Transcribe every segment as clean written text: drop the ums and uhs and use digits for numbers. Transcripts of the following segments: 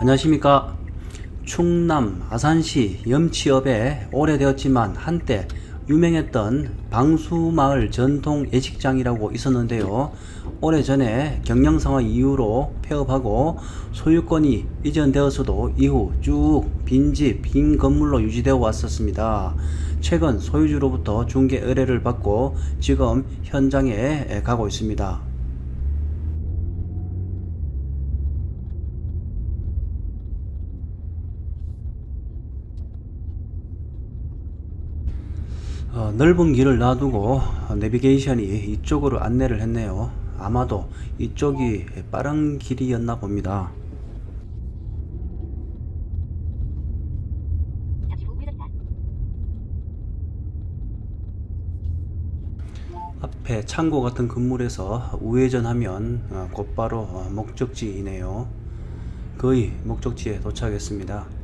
안녕하십니까. 충남 아산시 염치읍에 오래되었지만 한때 유명했던 방수마을 전통 예식장이라고 있었는데요. 오래전에 경영상황 이유로 폐업하고 소유권이 이전되었어도 이후 쭉 빈집, 빈 건물로 유지되어 왔었습니다. 최근 소유주로부터 중개 의뢰를 받고 지금 현장에 가고 있습니다. 넓은 길을 놔두고 내비게이션이 이쪽으로 안내를 했네요. 아마도 이쪽이 빠른 길이었나 봅니다. 앞에 창고 같은 건물에서 우회전하면 곧바로 목적지이네요. 거의 목적지에 도착했습니다.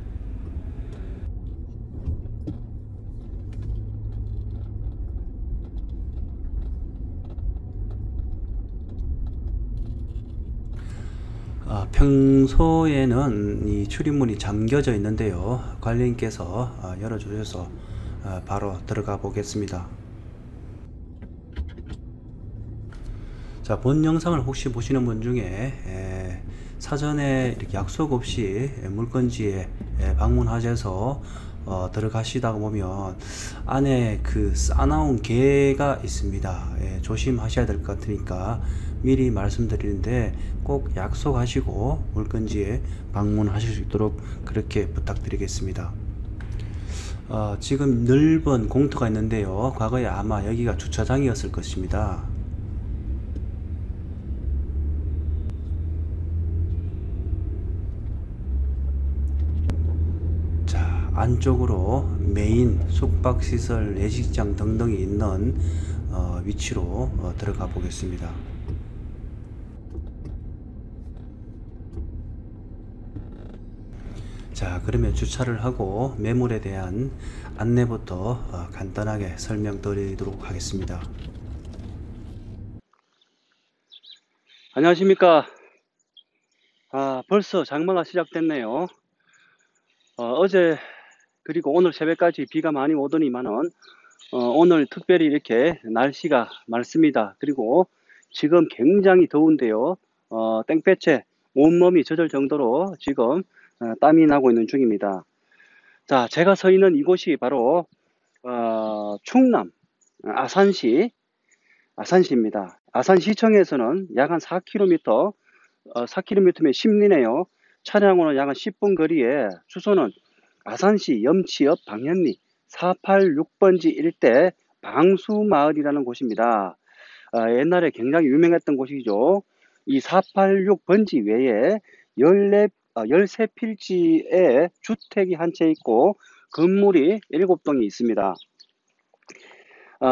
평소에는 이 출입문이 잠겨져 있는데요. 관리인께서 열어주셔서 바로 들어가 보겠습니다. 자, 본 영상을 혹시 보시는 분 중에 사전에 이렇게 약속 없이 물건지에 방문하셔서 들어가시다가 보면 안에 그 싸나운 개가 있습니다. 조심하셔야 될 것 같으니까 미리 말씀드리는데 꼭 약속하시고 물건지에 방문하실 수 있도록 그렇게 부탁드리겠습니다. 지금 넓은 공터가 있는데요. 과거에 아마 여기가 주차장이었을 것입니다. 안쪽으로 메인 숙박시설, 예식장 등등이 있는 위치로 들어가 보겠습니다. 자, 그러면 주차를 하고 매물에 대한 안내부터 간단하게 설명드리도록 하겠습니다. 안녕하십니까. 벌써 장마가 시작됐네요. 어제 그리고 오늘 새벽까지 비가 많이 오더니만은 오늘 특별히 이렇게 날씨가 맑습니다. 그리고 지금 굉장히 더운데요. 땡볕에 온몸이 젖을 정도로 지금 땀이 나고 있는 중입니다. 자, 제가 서 있는 이곳이 바로 충남 아산시입니다. 아산시청에서는 약 한 4km, 4km면 10리네요. 차량으로 약 한 10분 거리에 주소는 아산시 염치읍 방현리 486번지 일대 방수마을이라는 곳입니다. 옛날에 굉장히 유명했던 곳이죠. 이 486번지 외에 13필지의 주택이 한 채 있고 건물이 7동이 있습니다.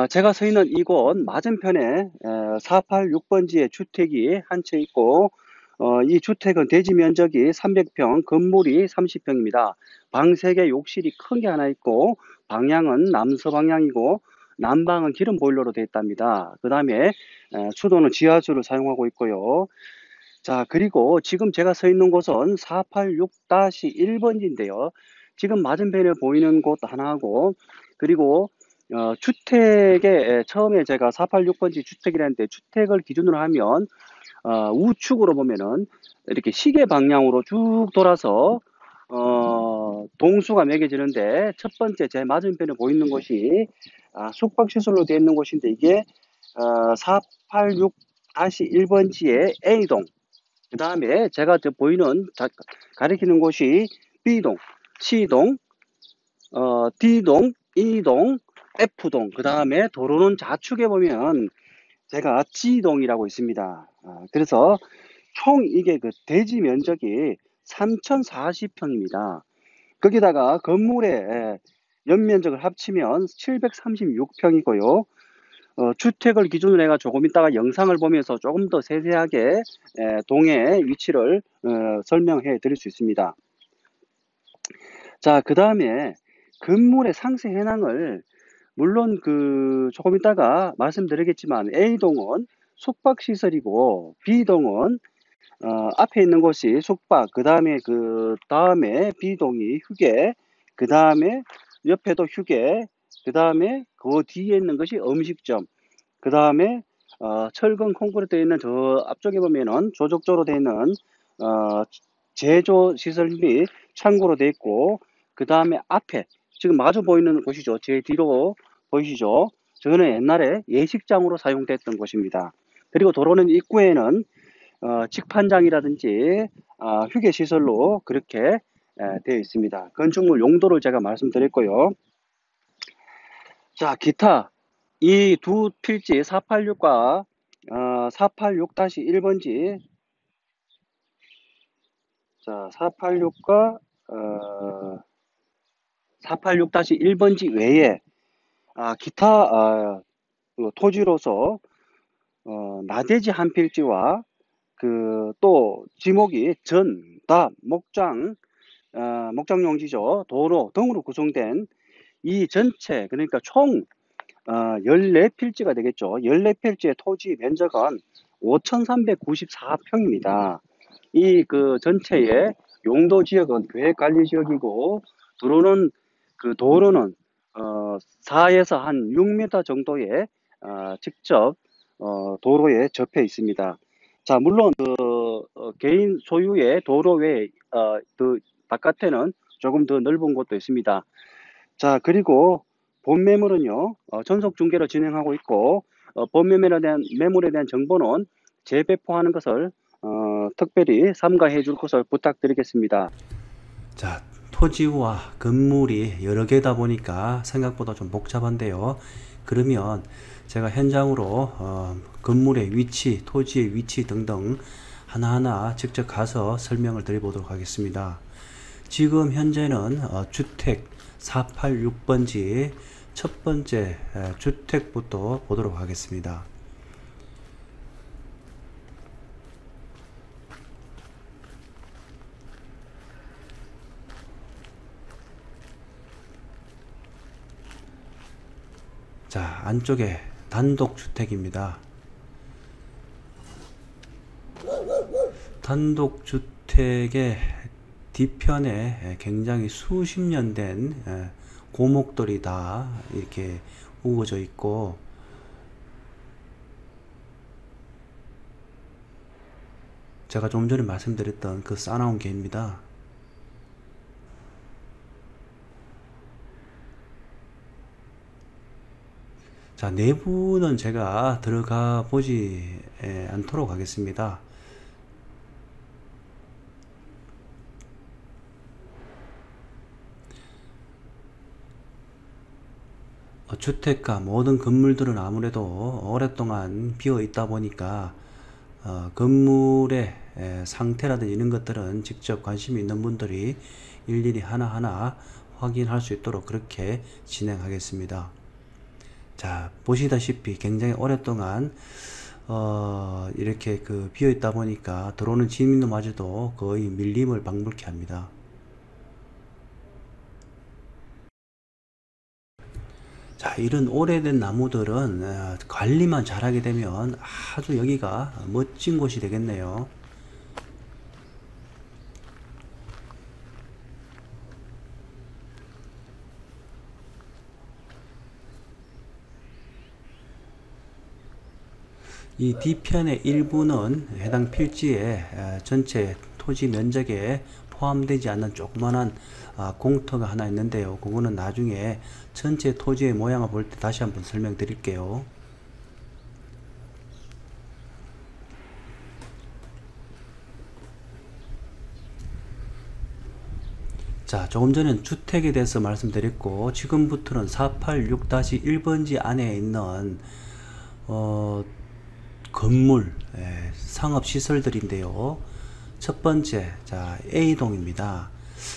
제가 서 있는 이곳 맞은편에 486번지의 주택이 한 채 있고 이 주택은 대지 면적이 300평, 건물이 30평입니다. 방 3개, 욕실이 큰 게 하나 있고 방향은 남서방향이고 난방은 기름 보일러로 되어 있답니다. 그 다음에 수도는 지하수를 사용하고 있고요. 자, 그리고 지금 제가 서 있는 곳은 486-1번지인데요. 지금 맞은편에 보이는 곳 하나하고 그리고 주택에 처음에 제가 486번지 주택이라는데 주택을 기준으로 하면 우측으로 보면은 이렇게 시계 방향으로 쭉 돌아서 동수가 매겨지는데 첫 번째 제 맞은편에 보이는 곳이 숙박시설로 되어 있는 곳인데 이게 486-1번지의 A동, 그 다음에 제가 보이는 가리키는 곳이 B동, C동, D동, E동, F동, 그 다음에 도로는 좌측에 보면 제가 G동이라고 있습니다. 그래서 총 이게 그 대지 면적이 3040평입니다. 거기다가 건물의 연면적을 합치면 736평이고요. 주택을 기준으로 해가 조금 이따가 영상을 보면서 조금 더 세세하게 동의 위치를 설명해 드릴 수 있습니다. 자, 그 다음에 건물의 상세 현황을 물론 조금 이따가 말씀드리겠지만 A동은 숙박시설이고 B동은 앞에 있는 곳이 숙박, 그 다음에 B동이 휴게, 그 다음에 옆에도 휴게, 그 다음에 그 뒤에 있는 것이 음식점, 그 다음에 철근 콘크리트 되어 있는 저 앞쪽에 보면은 조적조로 되어 있는 어, 제조 시설 및 창고로 되어 있고, 그 다음에 앞에 지금 마주 보이는 곳이죠. 제 뒤로 보이시죠? 저는 옛날에 예식장으로 사용됐던 곳입니다. 그리고 도로는 입구에는 직판장이라든지 휴게 시설로 그렇게 되어 있습니다. 건축물 용도를 제가 말씀드렸고요. 자, 기타 이 두 필지 486과 486-1번지, 자, 486과 486-1번지 외에 기타 그 토지로서 나대지 한 필지와 그 또 지목이 전, 답, 목장 용지죠. 도로 등으로 구성된 이 전체, 그러니까 총 14필지가 되겠죠. 14필지의 토지 면적은 5,394평입니다. 이 그 전체의 용도 지역은 계획관리지역이고, 도로는 4에서 한 6m 정도의 직접 도로에 접해 있습니다. 자, 물론 개인 소유의 도로 외에 그 바깥에는 조금 더 넓은 곳도 있습니다. 자, 그리고 본 매물은요, 전속 중개로 진행하고 있고, 본 매물에 대한 정보는 재배포하는 것을 특별히 삼가해 줄 것을 부탁드리겠습니다. 자, 토지와 건물이 여러 개다 보니까 생각보다 좀 복잡한데요. 그러면 제가 현장으로 건물의 위치, 토지의 위치 등등 하나하나 직접 가서 설명을 드려보도록 하겠습니다. 지금 현재는 주택 486번지 첫 번째 주택부터 보도록 하겠습니다. 자, 안쪽에 단독주택입니다. 단독주택의 뒤편에 굉장히 수십 년 된 고목들이 다 이렇게 우거져 있고, 제가 좀 전에 말씀드렸던 그 싸나운 개입니다. 자, 내부는 제가 들어가 보지 않도록 하겠습니다. 주택가 모든 건물들은 아무래도 오랫동안 비어 있다 보니까 건물의 상태라든지 이런 것들은 직접 관심이 있는 분들이 일일이 하나하나 확인할 수 있도록 그렇게 진행하겠습니다. 자, 보시다시피 굉장히 오랫동안 이렇게 비어 있다 보니까 들어오는 지민도마저도 거의 밀림을 방불케 합니다. 자, 이런 오래된 나무들은 관리만 잘하게 되면 아주 여기가 멋진 곳이 되겠네요. 이 뒤편의 일부는 해당 필지의 전체 토지 면적에 포함되지 않는 조그만한 공터가 하나 있는데요. 그거는 나중에 전체 토지의 모양을 볼 때 다시 한번 설명드릴게요. 자, 조금 전에 주택에 대해서 말씀드렸고, 지금부터는 486-1번지 안에 있는 건물, 상업시설들인데요. 첫 번째, 자, A동입니다.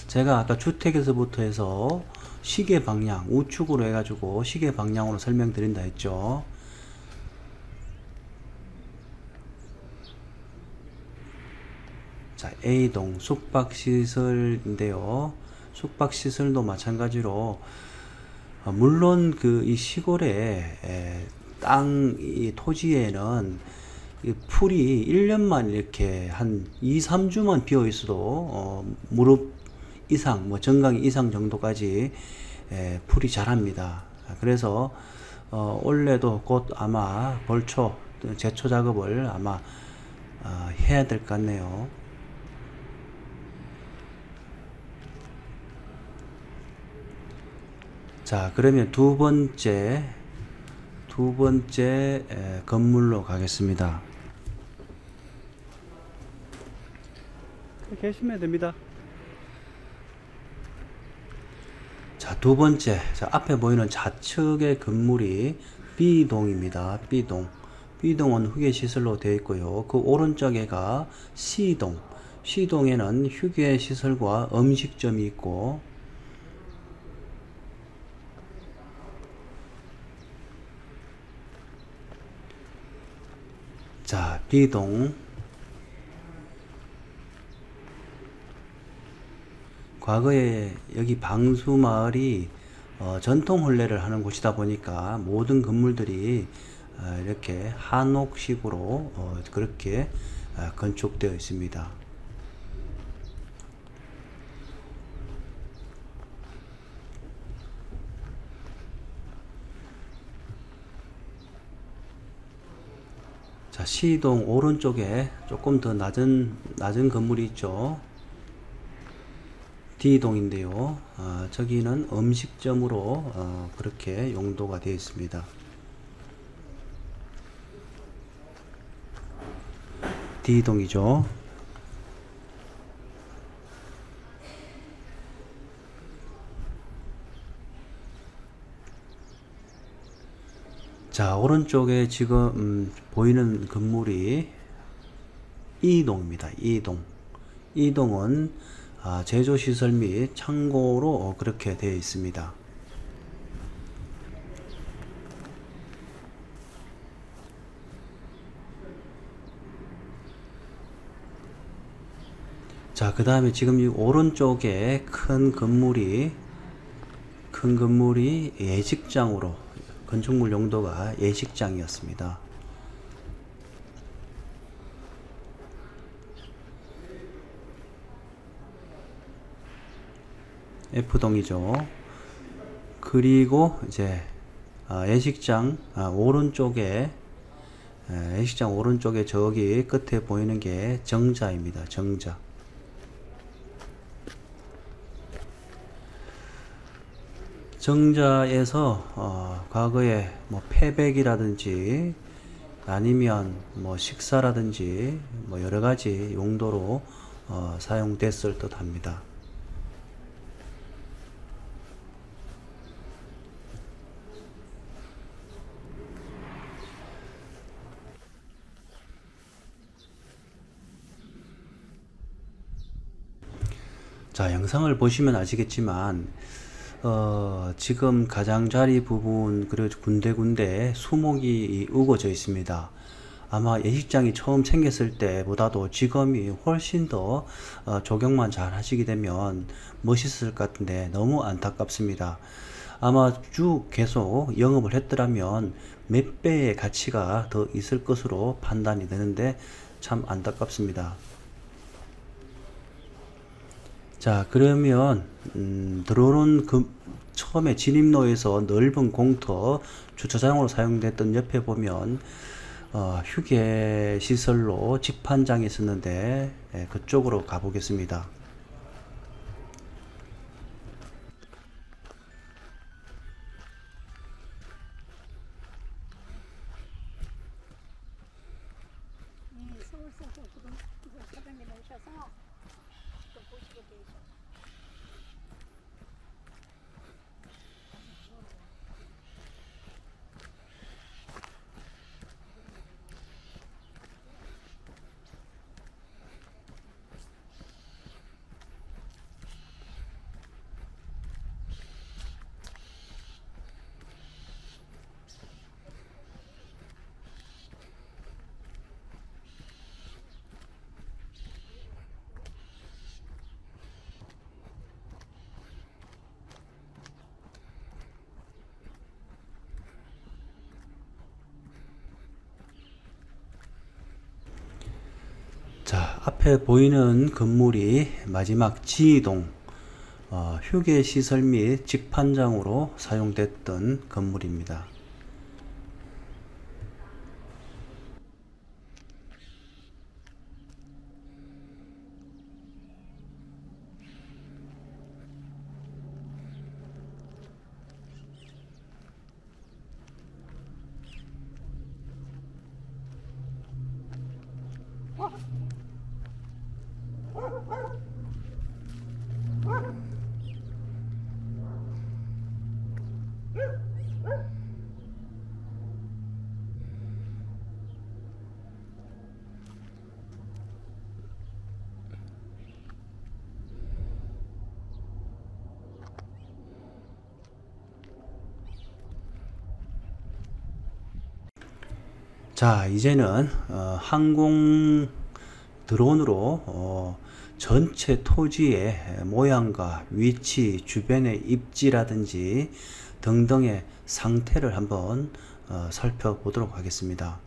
제가 아까 주택에서부터 해서 시계 방향, 우측으로 해가지고 시계 방향으로 설명드린다 했죠. 자, A동 숙박시설인데요. 숙박시설도 마찬가지로 물론 이 시골의 이 토지에는 이 풀이 1년만 이렇게 한 2, 3주만 비어 있어도 무릎 이상, 뭐 정강 이상 정도까지 풀이 자랍니다. 그래서 올해도 곧 아마 벌초, 제초 작업을 아마 해야 될 것 같네요. 자, 그러면 두 번째 건물로 가겠습니다. 계시면 됩니다. 자, 두 번째, 자, 앞에 보이는 좌측의 건물이 B동입니다. B동. B동은 휴게시설로 되어 있고요. 그 오른쪽에가 C동. C동에는 휴게시설과 음식점이 있고, 자, B동. 과거에 여기 방수마을이 전통 혼례를 하는 곳이다 보니까 모든 건물들이 이렇게 한옥식으로 그렇게 건축되어 있습니다. 자, 시동 오른쪽에 조금 더 낮은 건물이 있죠. D동인데요. 저기는 음식점으로 그렇게 용도가 되어 있습니다. D동이죠. 자, 오른쪽에 지금 보이는 건물이 E동입니다. E동. E동은 제조시설 및 창고로 그렇게 되어 있습니다. 자, 그 다음에 지금 이 오른쪽에 큰 건물이 예식장으로, 건축물 용도가 예식장이었습니다. F동이죠. 그리고 이제 예식장 오른쪽에 저기 끝에 보이는 게 정자입니다. 정자. 정자에서 과거에 뭐 패백이라든지 아니면 뭐 식사라든지 뭐 여러 가지 용도로 사용됐을 듯합니다. 자, 영상을 보시면 아시겠지만 지금 가장자리 부분 그리고 군데군데 수목이 우거져 있습니다. 아마 예식장이 처음 생겼을 때보다도 지금이 훨씬 더 조경만 잘 하시게 되면 멋있을 것 같은데 너무 안타깝습니다. 아마 쭉 계속 영업을 했더라면 몇 배의 가치가 더 있을 것으로 판단이 되는데 참 안타깝습니다. 자, 그러면 들어오는 처음에 진입로에서 넓은 공터 주차장으로 사용됐던 옆에 보면 휴게 시설로 집판장이 있었는데 그쪽으로 가보겠습니다. 서울서 그분 사장님 오셔서 또 보시게 되죠. 자, 앞에 보이는 건물이 마지막 지이동 휴게시설 및 직판장으로 사용됐던 건물입니다. 자, 이제는 항공 드론으로 전체 토지의 모양과 위치, 주변의 입지라든지 등등의 상태를 한번 살펴보도록 하겠습니다.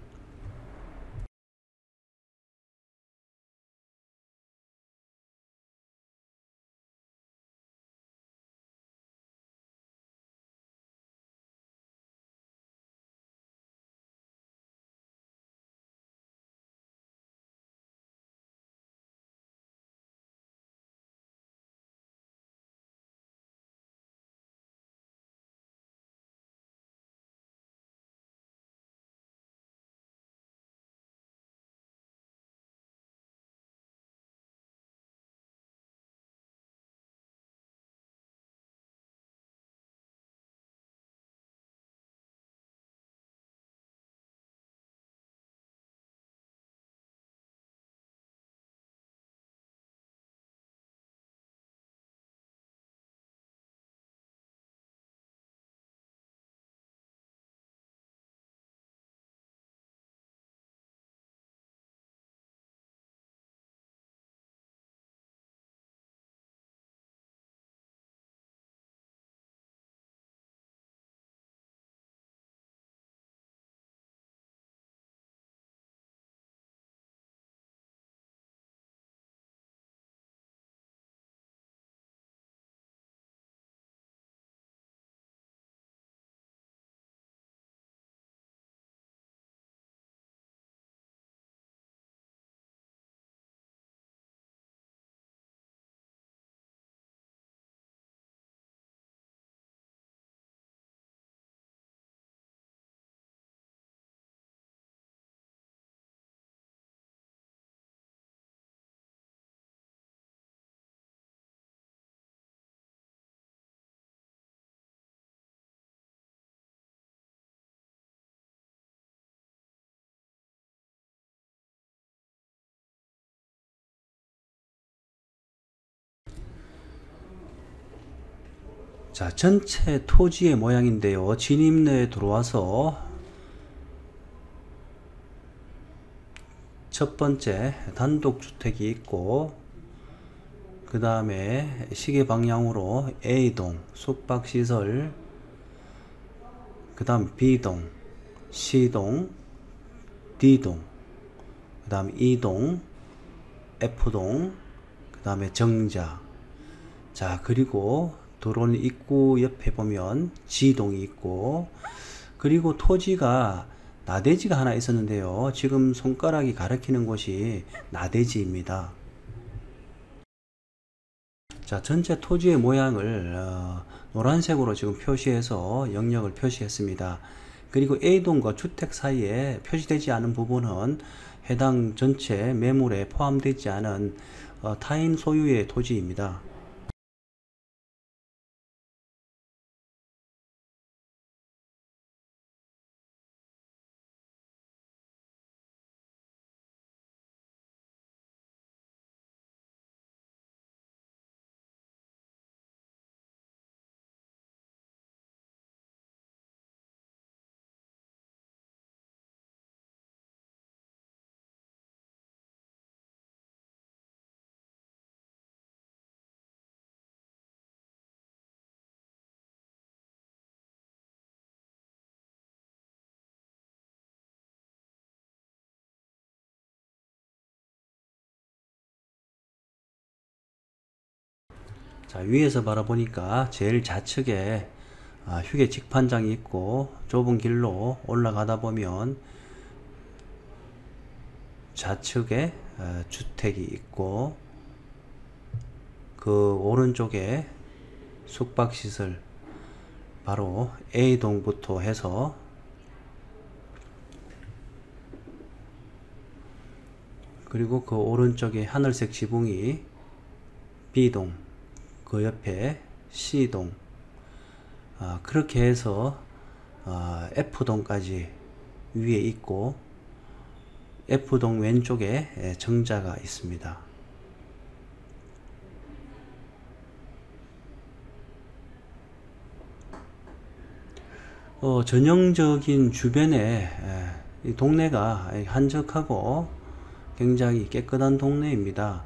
자, 전체 토지의 모양인데요. 진입로에 들어와서 첫 번째 단독주택이 있고, 그 다음에 시계 방향으로 A동 숙박시설, 그 다음 B동, C동, D동, 그 다음 E동, F동, 그 다음에 정자. 자, 그리고 도로는 입구 옆에 보면 G동이 있고, 그리고 토지가 나대지가 하나 있었는데요. 지금 손가락이 가리키는 곳이 나대지입니다. 자, 전체 토지의 모양을 노란색으로 지금 표시해서 영역을 표시했습니다. 그리고 A동과 주택 사이에 표시되지 않은 부분은 해당 전체 매물에 포함되지 않은 타인 소유의 토지입니다. 자, 위에서 바라보니까 제일 좌측에 휴게 직판장이 있고 좁은 길로 올라가다 보면 좌측에 주택이 있고 그 오른쪽에 숙박시설 바로 A동부터 해서 그리고 그 오른쪽에 하늘색 지붕이 B동, 그 옆에 C동, 그렇게 해서 F동까지 위에 있고 F동 왼쪽에 정자가 있습니다. 전형적인 주변에 이 동네가 한적하고 굉장히 깨끗한 동네입니다.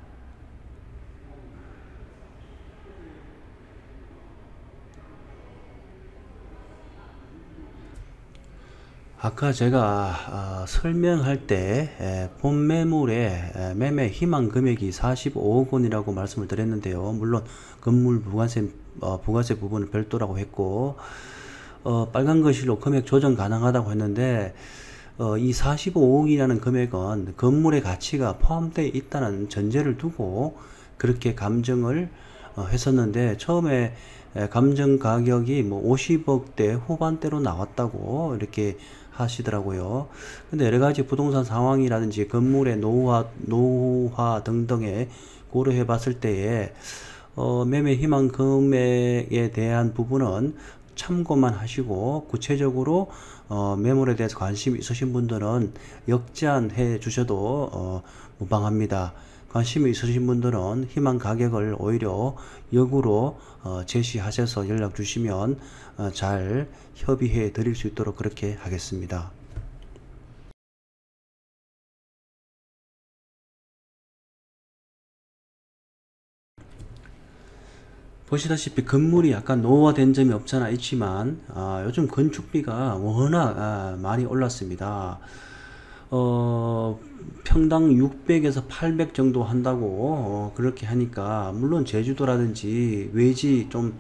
아까 제가 설명할 때 본 매물의 매매 희망 금액이 45억 원이라고 말씀을 드렸는데요. 물론 건물 부가세 부분은 별도라고 했고 빨간 거실로 금액 조정 가능하다고 했는데 이 45억이라는 금액은 건물의 가치가 포함되어 있다는 전제를 두고 그렇게 감정을 했었는데 처음에 감정 가격이 뭐 50억대 후반대로 나왔다고 이렇게 하시더라고요. 근데 여러 가지 부동산 상황이라든지 건물의 노후화 등등에 고려해 봤을 때에 매매 희망 금액에 대한 부분은 참고만 하시고 구체적으로 매물에 대해서 관심이 있으신 분들은 역제한해 주셔도 무방합니다. 관심이 있으신 분들은 희망 가격을 오히려 역으로 제시하셔서 연락 주시면 잘 협의해 드릴 수 있도록 그렇게 하겠습니다. 보시다시피 건물이 약간 노후화된 점이 없잖아 있지만 요즘 건축비가 워낙 많이 올랐습니다. 평당 600에서 800 정도 한다고 그렇게 하니까 물론 제주도라든지 외지 좀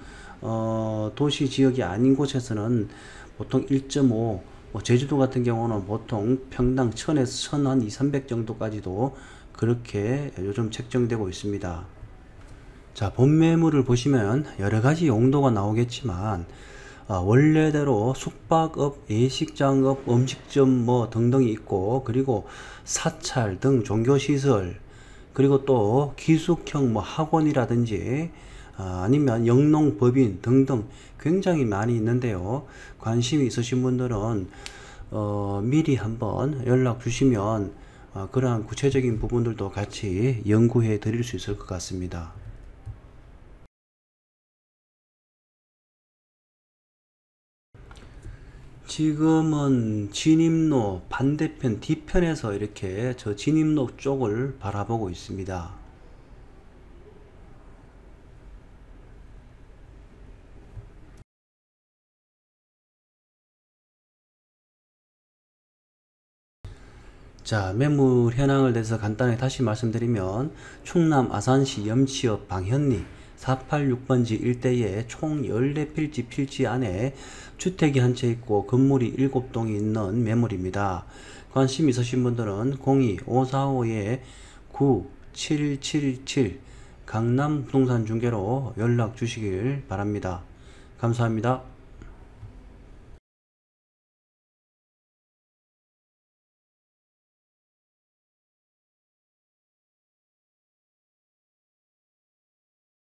도시 지역이 아닌 곳에서는 보통 1.5 제주도 같은 경우는 보통 평당 1000에서 1000 200 정도까지도 그렇게 요즘 책정되고 있습니다. 자, 본 매물을 보시면 여러 가지 용도가 나오겠지만 원래대로 숙박업, 예식장업, 음식점 뭐 등등이 있고 그리고 사찰 등 종교시설 그리고 또 기숙형 뭐 학원이라든지 아니면 영농법인 등등 굉장히 많이 있는데요. 관심이 있으신 분들은 미리 한번 연락 주시면 그러한 구체적인 부분들도 같이 연구해 드릴 수 있을 것 같습니다. 지금은 진입로 반대편 뒤편에서 이렇게 저 진입로 쪽을 바라보고 있습니다. 자, 매물 현황을 대해서 간단하게 다시 말씀드리면 충남 아산시 염치읍 방현리 486번지 일대에 총 14필지 안에 주택이 한 채 있고 건물이 7동이 있는 매물입니다. 관심 있으신 분들은 02-545-9777 강남 부동산 중개로 연락 주시길 바랍니다. 감사합니다.